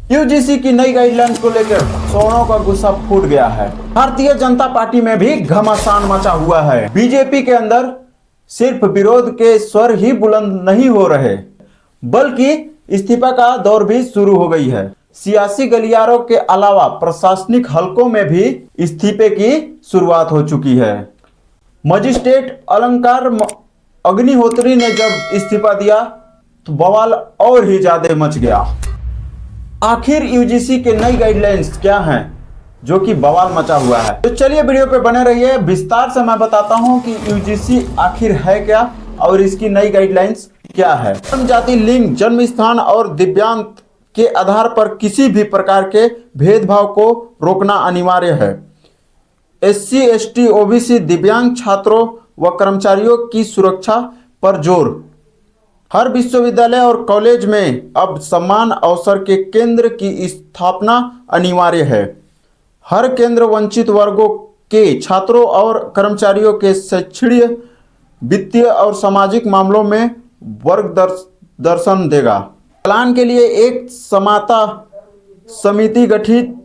UGC की नई guidelines को लेकर सवर्णों का गुस्सा फूट गया है। भारतीय जनता पार्टी में भी घमासान मचा हुआ है। बीजेपी के अंदर सिर्फ विरोध के स्वर ही बुलंद नहीं हो रहे, बल्कि इस्तीफा का दौर भी शुरू हो गई है। सियासी गलियारों के अलावा प्रशासनिक हलकों में भी इस्तीफे की शुरुआत हो चुकी है। मजिस्ट्रेट अलंकार अग्निहोत्री ने जब इस्तीफा दिया तो बवाल और ही ज्यादा मच गया। आखिर यूजीसी के नई गाइडलाइंस क्या हैं जो कि बवाल मचा हुआ है? तो चलिए वीडियो पे बने रहिए, विस्तार से मैं बताता हूं कि यूजीसी आखिर है क्या और इसकी नई गाइडलाइंस क्या है। धर्म, जाति, लिंग, जन्म स्थान और दिव्यांग के आधार पर किसी भी प्रकार के भेदभाव को रोकना अनिवार्य है। एससी, एसटी, ओबीसी, दिव्यांग छात्रों व कर्मचारियों की सुरक्षा पर जोर। हर विश्वविद्यालय और कॉलेज में अब समान अवसर के केंद्र की स्थापना अनिवार्य है। हर केंद्र वंचित वर्गों के छात्रों और कर्मचारियों के शैक्षणिक, वित्तीय और सामाजिक मामलों में मार्गदर्शन देगा। प्लान के लिए एक समता समिति गठित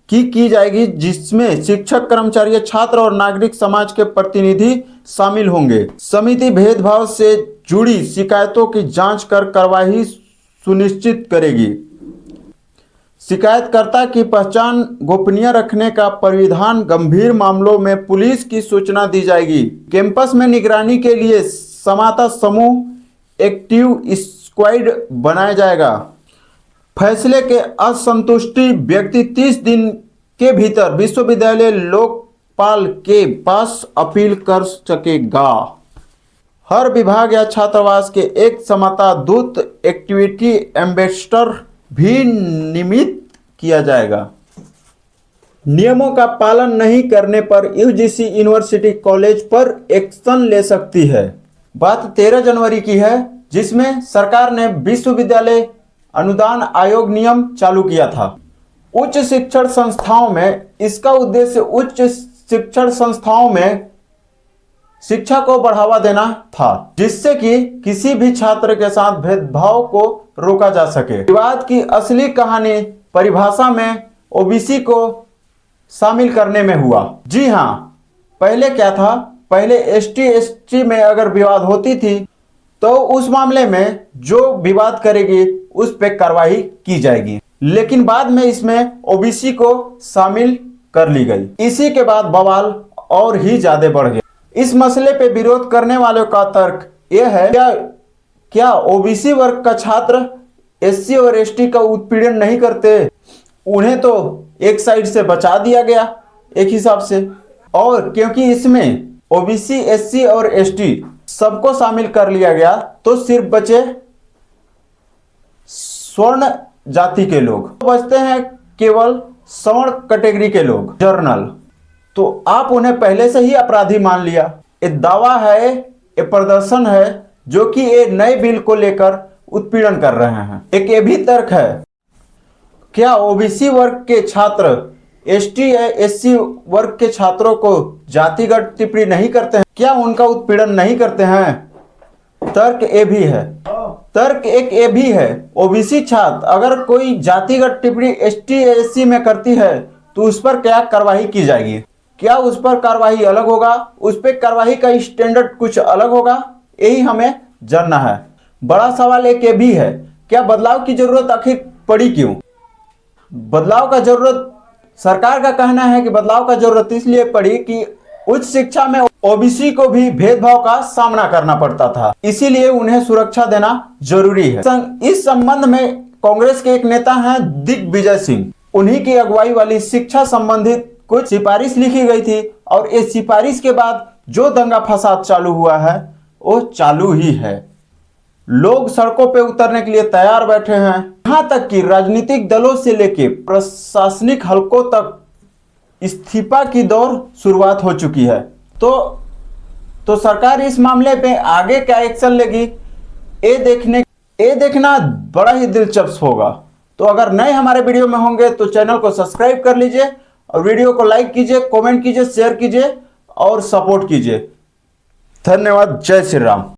की जाएगी, जिसमें शिक्षक, कर्मचारी, छात्र और नागरिक समाज के प्रतिनिधि शामिल होंगे। समिति भेदभाव से जुड़ी शिकायतों की जांच कर कार्रवाई सुनिश्चित करेगी। शिकायतकर्ता की पहचान गोपनीय रखने का प्राविधान। गंभीर मामलों में पुलिस की सूचना दी जाएगी। कैंपस में निगरानी के लिए समता समूह एक्टिव स्क्वाड बनाया जाएगा। फैसले के असंतुष्टि व्यक्ति 30 दिन के भीतर विश्वविद्यालय लोकपाल के पास अपील कर सकेगा। हर विभाग या छात्रावास के एक समता दूत एक्टिविटी एम्बेसडर भी नियमित किया जाएगा। नियमों का पालन नहीं करने पर यूजीसी यूनिवर्सिटी कॉलेज पर एक्शन ले सकती है। बात 13 जनवरी की है, जिसमें सरकार ने विश्वविद्यालय अनुदान आयोग नियम चालू किया था। उच्च शिक्षण संस्थाओं में इसका उद्देश्य उच्च शिक्षण संस्थाओं में शिक्षा को बढ़ावा देना था, जिससे कि किसी भी छात्र के साथ भेदभाव को रोका जा सके। विवाद की असली कहानी परिभाषा में ओबीसी को शामिल करने में हुआ। जी हां, पहले क्या था? पहले एसटी, एसटी में अगर विवाद होती थी तो उस मामले में जो विवाद करेगी उस पर कार्रवाई की जाएगी, लेकिन बाद में इसमें ओबीसी को शामिल कर ली गई। इसी के बाद बवाल और ही ज्यादा बढ़ गया। इस मसले पे विरोध करने वालों का तर्क यह है, क्या ओबीसी वर्ग का छात्र एससी और एसटी का उत्पीड़न नहीं करते? उन्हें तो एक साइड से बचा दिया गया एक हिसाब से, और क्योंकि इसमें ओबीसी, एससी और एसटी सबको शामिल कर लिया गया तो सिर्फ बचे स्वर्ण जाति के लोग, बचते हैं केवल सवर्ण कैटेगरी के लोग, जर्नल। तो आप उन्हें पहले से ही अपराधी मान लिया। ये दावा है, ये प्रदर्शन है जो कि ये नए बिल को लेकर उत्पीड़न कर रहे हैं। एक ये भी तर्क है, क्या ओबीसी वर्ग के छात्र एसटी या एससी वर्ग के छात्रों को जातिगत टिप्पणी नहीं करते हैं? क्या उनका उत्पीड़न नहीं करते हैं? तर्क ये भी है। तर्क एक ये भी है, ओबीसी छात्र अगर कोई जातिगत टिप्पणी एसटी या एससी में करती है तो उस पर क्या कार्रवाई की जाएगी? क्या उस पर कार्रवाई अलग होगा? उस पर कार्रवाई का स्टैंडर्ड कुछ अलग होगा? यही हमें जानना है। बड़ा सवाल एक ये भी है, क्या बदलाव की जरूरत आखिर पड़ी क्यों? बदलाव का जरूरत, सरकार का कहना है कि बदलाव का जरूरत इसलिए पड़ी कि उच्च शिक्षा में ओबीसी को भी भेदभाव का सामना करना पड़ता था, इसीलिए उन्हें सुरक्षा देना जरूरी है। इस संबंध में कांग्रेस के एक नेता हैं दिग्विजय सिंह, उन्हीं की अगुवाई वाली शिक्षा संबंधित कुछ सिफारिश लिखी गई थी, और इस सिफारिश के बाद जो दंगा फसाद चालू हुआ है वो चालू ही है। लोग सड़कों पे उतरने के लिए तैयार बैठे हैं। यहां तक कि राजनीतिक दलों से लेकर प्रशासनिक हलकों तक इस्तीफा की दौर शुरुआत हो चुकी है। तो सरकार इस मामले पे आगे क्या एक्शन लेगी ये देखना बड़ा ही दिलचस्प होगा। तो अगर नए हमारे वीडियो में होंगे तो चैनल को सब्सक्राइब कर लीजिए और वीडियो को लाइक कीजिए, कमेंट कीजिए, शेयर कीजिए और सपोर्ट कीजिए। धन्यवाद। जय श्री राम।